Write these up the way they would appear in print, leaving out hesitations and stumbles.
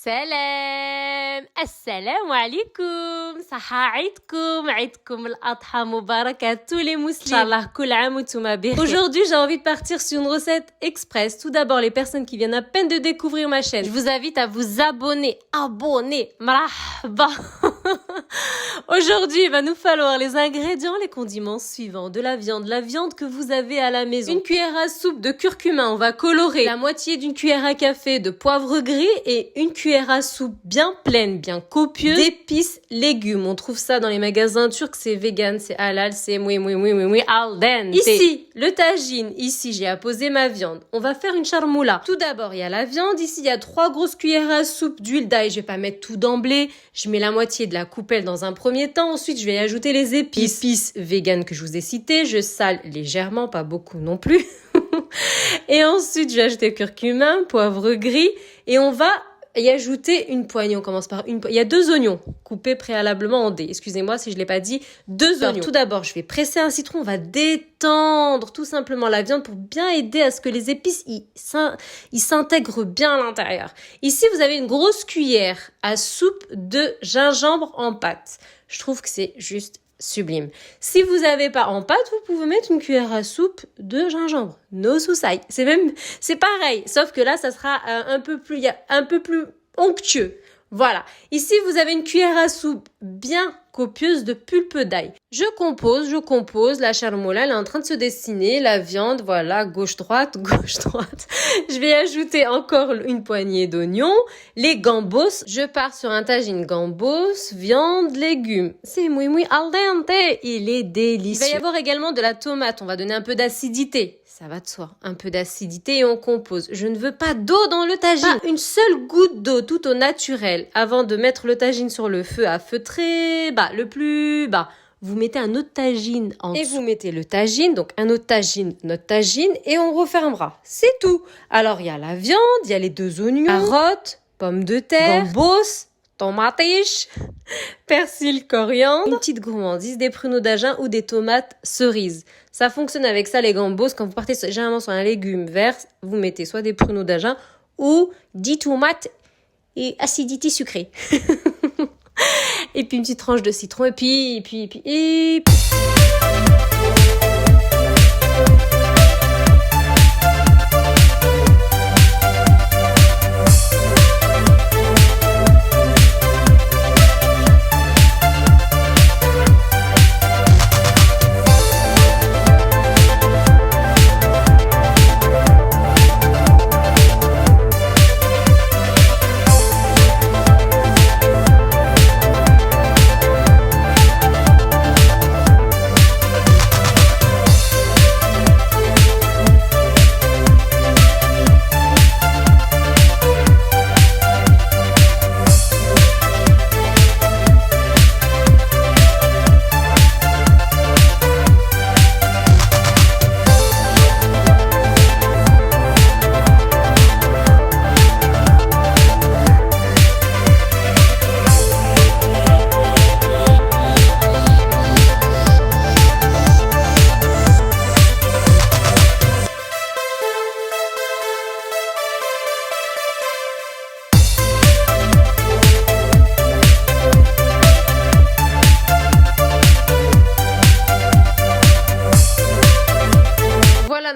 سلام السلام عليكم صحة عيدكم الأضحى مبارك à tous les musulmans Inch'Allah كل عام وانتم بخير. Aujourd'hui j'ai envie de partir sur une recette express. Tout d'abord les personnes qui viennent à peine de découvrir ma chaîne, je vous invite à vous abonner. مرحبا. Aujourd'hui il va nous falloir les ingrédients, les condiments suivants: de la viande que vous avez à la maison, une cuillère à soupe de curcuma, on va colorer, la moitié d'une cuillère à café de poivre gris et une cuillère à soupe bien pleine, bien copieuse d'épices, légumes. On trouve ça dans les magasins turcs, c'est vegan, c'est halal, c'est oui al dente. Ici, le tagine, ici j'ai apposé ma viande. On va faire une charmoula. Tout d'abord, il y a la viande, ici il y a 3 grosses cuillères à soupe d'huile d'ail. Je vais pas mettre tout d'emblée, je mets la moitié de la coupelle dans un premier temps, ensuite je vais ajouter les épices vegan que je vous ai citées, je sale légèrement, pas beaucoup non plus. Et ensuite je vais ajouter curcuma, poivre gris et on va y ajouter une poignée. On commence par une poignée. Il y a 2 oignons coupés préalablement en dés. Excusez-moi si je l'ai pas dit. 2 oignons. Tout d'abord, je vais presser un citron. On va détendre tout simplement la viande pour bien aider à ce que les épices ils s'intègrent bien à l'intérieur. Ici, vous avez une grosse cuillère à soupe de gingembre en pâte. Je trouve que c'est juste sublime. Si vous n'avez pas en pâte, vous pouvez mettre une cuillère à soupe de gingembre. No sousai. C'est pareil, sauf que là, ça sera un peu plus onctueux. Voilà. Ici, vous avez une cuillère à soupe bien copieuse de pulpe d'ail. Je compose. La charmoula, elle est en train de se dessiner. La viande, voilà, gauche-droite. Je vais ajouter encore une poignée d'oignons. Les gambos. Je pars sur un tagine gambos, viande, légumes. C'est muy al dente. Il est délicieux. Il va y avoir également de la tomate. On va donner un peu d'acidité. Ça va de soi. Un peu d'acidité et on compose. Je ne veux pas d'eau dans le tagine. Pas une seule goutte d'eau, tout au naturel. Avant de mettre le tagine sur le feu à feu très bas, le plus bas, vous mettez un autre tagine en dessous. Et vous mettez le tagine, donc un autre tagine, notre tagine, et on refermera. C'est tout. Alors, il y a la viande, il y a les 2 oignons, carottes, pommes de terre, gambos, tomates, persil, coriandre, une petite gourmandise, des pruneaux d'Agen ou des tomates cerises. Ça fonctionne avec ça, les gambos. Quand vous partez généralement sur un légume vert, vous mettez soit des pruneaux d'Agen ou 10 tomates et acidité sucrée. Et puis une petite tranche de citron et puis.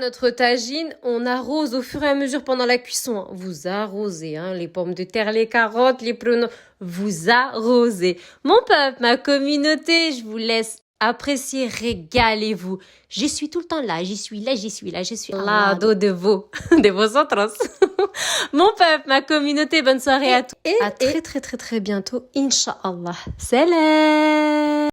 Notre tagine, on arrose au fur et à mesure pendant la cuisson. Vous arrosez, les pommes de terre, les carottes, les pruneaux. Vous arrosez. Mon peuple, ma communauté, je vous laisse apprécier, régalez-vous. Je suis tout le temps là, je suis al lado de vosotros. Mon peuple, ma communauté, bonne soirée à tous. Et à très bientôt, Inch'Allah. Salam.